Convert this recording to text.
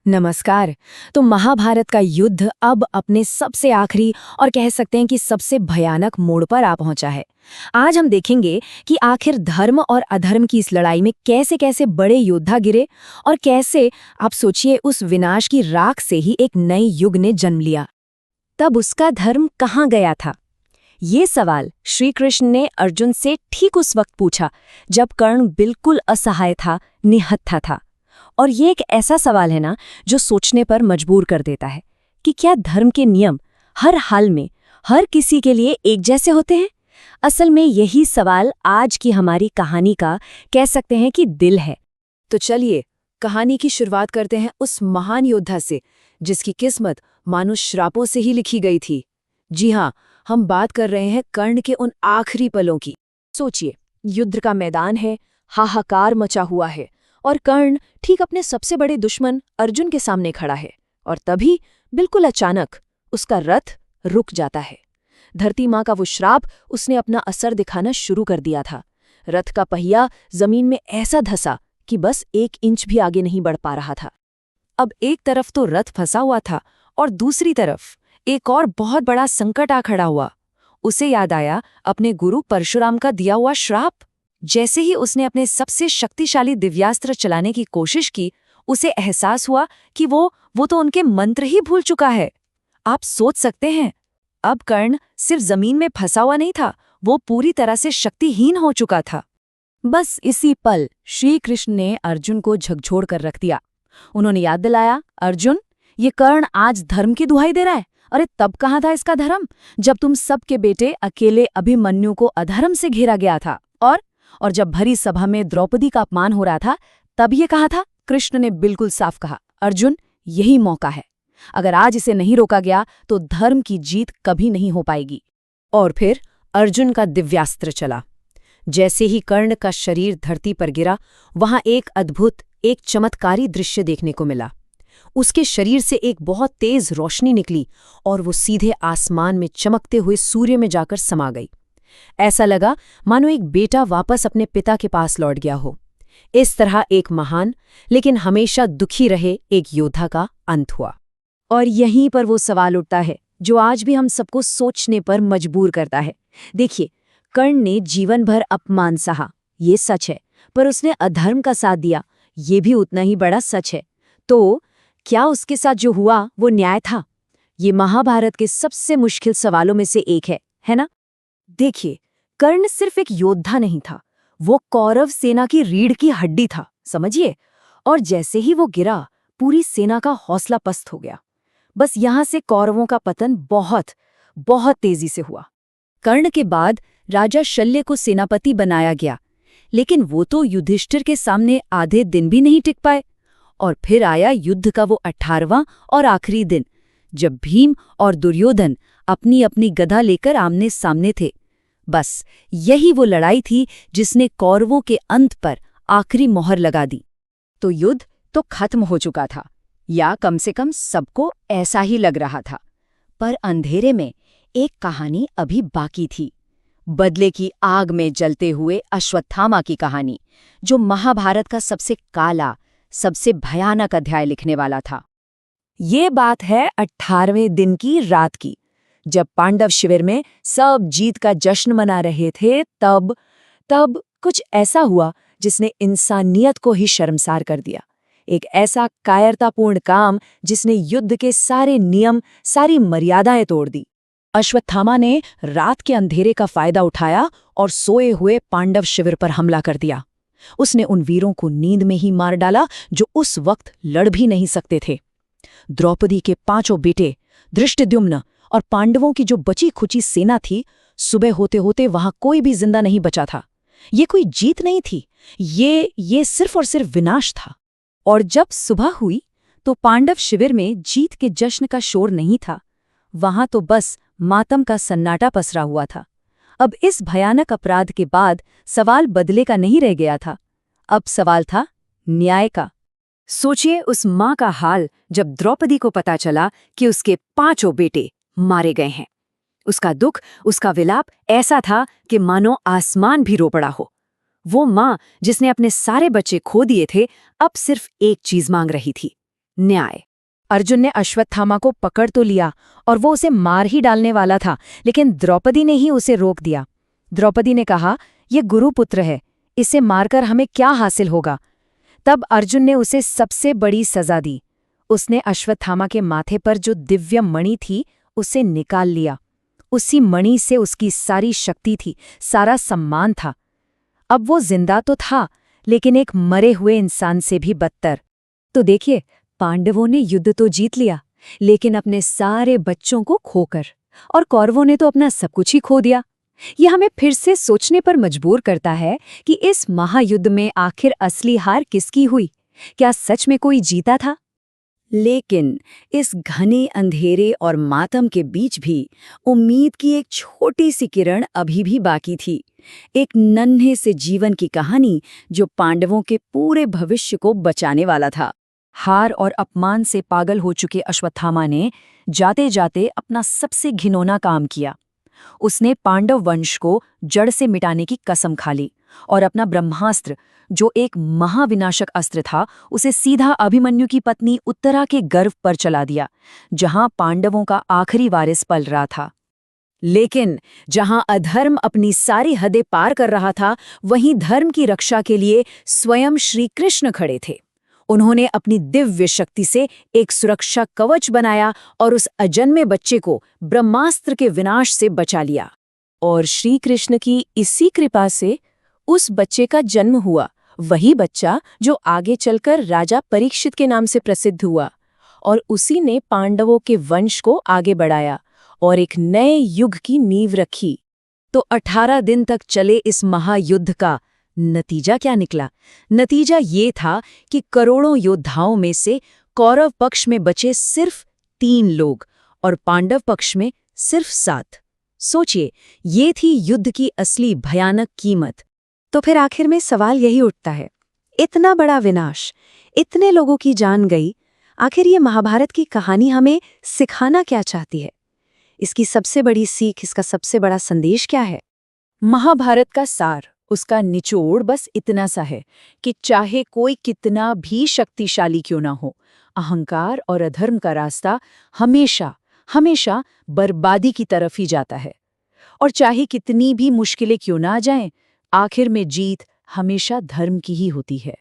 नमस्कार। तो महाभारत का युद्ध अब अपने सबसे आखिरी और कह सकते हैं कि सबसे भयानक मोड़ पर आ पहुंचा है। आज हम देखेंगे कि आखिर धर्म और अधर्म की इस लड़ाई में कैसे कैसे बड़े योद्धा गिरे और कैसे आप सोचिए उस विनाश की राख से ही एक नए युग ने जन्म लिया। तब उसका धर्म कहाँ गया था? ये सवाल श्री कृष्ण ने अर्जुन से ठीक उस वक्त पूछा जब कर्ण बिल्कुल असहाय था, निहत्था था। और ये एक ऐसा सवाल है ना जो सोचने पर मजबूर कर देता है कि क्या धर्म के नियम हर हाल में हर किसी के लिए एक जैसे होते हैं? असल में यही सवाल आज की हमारी कहानी का कह सकते हैं कि दिल है। तो चलिए कहानी की शुरुआत करते हैं उस महान योद्धा से जिसकी किस्मत मानो श्रापों से ही लिखी गई थी। जी हाँ, हम बात कर रहे हैं कर्ण के उन आखिरी पलों की। सोचिए, युद्ध का मैदान है, हाहाकार मचा हुआ है और कर्ण ठीक अपने सबसे बड़े दुश्मन अर्जुन के सामने खड़ा है। और तभी बिल्कुल अचानक उसका रथ रुक जाता है। धरती माँ का वो श्राप उसने अपना असर दिखाना शुरू कर दिया था। रथ का पहिया जमीन में ऐसा धंसा कि बस 1 इंच भी आगे नहीं बढ़ पा रहा था। अब एक तरफ तो रथ फंसा हुआ था और दूसरी तरफ एक और बहुत बड़ा संकट आ खड़ा हुआ। उसे याद आया अपने गुरु परशुराम का दिया हुआ श्राप। जैसे ही उसने अपने सबसे शक्तिशाली दिव्यास्त्र चलाने की कोशिश की, उसे एहसास हुआ कि वो तो उनके मंत्र ही भूल चुका है। आप सोच सकते हैं, अब कर्ण सिर्फ जमीन में फंसा हुआ नहीं था, वो पूरी तरह से शक्तिहीन हो चुका था। बस इसी पल श्री कृष्ण ने अर्जुन को झकझोर कर रख दिया। उन्होंने याद दिलाया, अर्जुन, ये कर्ण आज धर्म की दुहाई दे रहा है। अरे तब कहाँ था इसका धर्म, जब तुम सबके बेटे अकेले अभिमन्यु को अधर्म से घेरा गया था। और जब भरी सभा में द्रौपदी का अपमान हो रहा था, तब ये कहा था। कृष्ण ने बिल्कुल साफ कहा, अर्जुन, यही मौका है। अगर आज इसे नहीं रोका गया तो धर्म की जीत कभी नहीं हो पाएगी। और फिर अर्जुन का दिव्यास्त्र चला। जैसे ही कर्ण का शरीर धरती पर गिरा, वहां एक अद्भुत, एक चमत्कारी दृश्य देखने को मिला। उसके शरीर से एक बहुत तेज रोशनी निकली और वो सीधे आसमान में चमकते हुए सूर्य में जाकर समा गई। ऐसा लगा मानो एक बेटा वापस अपने पिता के पास लौट गया हो। इस तरह एक महान लेकिन हमेशा दुखी रहे एक योद्धा का अंत हुआ। और यहीं पर वो सवाल उठता है जो आज भी हम सबको सोचने पर मजबूर करता है। देखिए, कर्ण ने जीवन भर अपमान सहा, ये सच है, पर उसने अधर्म का साथ दिया, ये भी उतना ही बड़ा सच है। तो क्या उसके साथ जो हुआ वो न्याय था? ये महाभारत के सबसे मुश्किल सवालों में से एक है ना? देखिए, कर्ण सिर्फ एक योद्धा नहीं था, वो कौरव सेना की रीढ़ की हड्डी था, समझिए। और जैसे ही वो गिरा, पूरी सेना का हौसला पस्त हो गया। बस यहां से कौरवों का पतन बहुत बहुत तेजी से हुआ। कर्ण के बाद राजा शल्य को सेनापति बनाया गया, लेकिन वो तो युधिष्ठिर के सामने आधे दिन भी नहीं टिक पाए। और फिर आया युद्ध का वो 18वां और आखिरी दिन, जब भीम और दुर्योधन अपनी अपनी गदा लेकर आमने सामने थे। बस यही वो लड़ाई थी जिसने कौरवों के अंत पर आखिरी मोहर लगा दी। तो युद्ध तो खत्म हो चुका था, या कम से कम सबको ऐसा ही लग रहा था। पर अंधेरे में एक कहानी अभी बाकी थी, बदले की आग में जलते हुए अश्वत्थामा की कहानी, जो महाभारत का सबसे काला, सबसे भयानक अध्याय लिखने वाला था। ये बात है 18वें दिन की रात की, जब पांडव शिविर में सब जीत का जश्न मना रहे थे। तब कुछ ऐसा हुआ जिसने इंसानियत को ही शर्मसार कर दिया। एक ऐसा कायरतापूर्ण काम जिसने युद्ध के सारे नियम, सारी मर्यादाएं तोड़ दी। अश्वत्थामा ने रात के अंधेरे का फायदा उठाया और सोए हुए पांडव शिविर पर हमला कर दिया। उसने उन वीरों को नींद में ही मार डाला जो उस वक्त लड़ भी नहीं सकते थे। द्रौपदी के 5 बेटे धृष्टद्युम्न और पांडवों की जो बची खुची सेना थी, सुबह होते होते वहां कोई भी जिंदा नहीं बचा था। ये कोई जीत नहीं थी, ये सिर्फ और सिर्फ विनाश था। और जब सुबह हुई तो पांडव शिविर में जीत के जश्न का शोर नहीं था, वहां तो बस मातम का सन्नाटा पसरा हुआ था। अब इस भयानक अपराध के बाद सवाल बदले का नहीं रह गया था, अब सवाल था न्याय का। सोचिए उस माँ का हाल जब द्रौपदी को पता चला कि उसके 5 बेटे मारे गए हैं। उसका दुख, उसका विलाप ऐसा था कि मानो आसमान भी रो पड़ा हो। वो माँ जिसने अपने सारे बच्चे खो दिए थे, अब सिर्फ एक चीज मांग रही थी, न्याय। अर्जुन ने अश्वत्थामा को पकड़ तो लिया और वो उसे मार ही डालने वाला था, लेकिन द्रौपदी ने ही उसे रोक दिया। द्रौपदी ने कहा, ये गुरुपुत्र है, इसे मारकर हमें क्या हासिल होगा। तब अर्जुन ने उसे सबसे बड़ी सजा दी। उसने अश्वत्थामा के माथे पर जो दिव्य मणि थी उसे निकाल लिया। उसी मणि से उसकी सारी शक्ति थी, सारा सम्मान था। अब वो जिंदा तो था, लेकिन एक मरे हुए इंसान से भी बदतर। तो देखिए, पांडवों ने युद्ध तो जीत लिया, लेकिन अपने सारे बच्चों को खोकर, और कौरवों ने तो अपना सब कुछ ही खो दिया। ये हमें फिर से सोचने पर मजबूर करता है कि इस महायुद्ध में आखिर असली हार किसकी हुई? क्या सच में कोई जीता था? लेकिन इस घने अंधेरे और मातम के बीच भी उम्मीद की एक छोटी सी किरण अभी भी बाकी थी। एक नन्हे से जीवन की कहानी जो पांडवों के पूरे भविष्य को बचाने वाला था। हार और अपमान से पागल हो चुके अश्वत्थामा ने जाते जाते अपना सबसे घिनौना काम किया। उसने पांडव वंश को जड़ से मिटाने की कसम खा ली और अपना ब्रह्मास्त्र, जो एक महाविनाशक अस्त्र था, उसे सीधा अभिमन्यु की पत्नी उत्तरा के गर्भ पर चला दिया, जहां पांडवों का आखिरी वारिस पल रहा था। लेकिन जहां अधर्म अपनी सारी हदें पार कर रहा था, वहीं धर्म की रक्षा के लिए स्वयं श्री कृष्ण खड़े थे। उन्होंने अपनी दिव्य शक्ति से एक सुरक्षा कवच बनाया और उस अजन्मे बच्चे को ब्रह्मास्त्र के विनाश से बचा लिया। और श्री कृष्ण की इसी कृपा से उस बच्चे का जन्म हुआ, वही बच्चा जो आगे चलकर राजा परीक्षित के नाम से प्रसिद्ध हुआ, और उसी ने पांडवों के वंश को आगे बढ़ाया और एक नए युग की नींव रखी। तो 18 दिन तक चले इस महायुद्ध का नतीजा क्या निकला? नतीजा ये था कि करोड़ों योद्धाओं में से कौरव पक्ष में बचे सिर्फ 3 लोग और पांडव पक्ष में सिर्फ 7। सोचिए, ये थी युद्ध की असली भयानक कीमत। तो फिर आखिर में सवाल यही उठता है, इतना बड़ा विनाश, इतने लोगों की जान गई, आखिर ये महाभारत की कहानी हमें सिखाना क्या चाहती है? इसकी सबसे बड़ी सीख, इसका सबसे बड़ा संदेश क्या है? महाभारत का सार, उसका निचोड़ बस इतना सा है कि चाहे कोई कितना भी शक्तिशाली क्यों ना हो, अहंकार और अधर्म का रास्ता हमेशा हमेशा बर्बादी की तरफ ही जाता है। और चाहे कितनी भी मुश्किलें क्यों ना आ जाएं, आखिर में जीत हमेशा धर्म की ही होती है।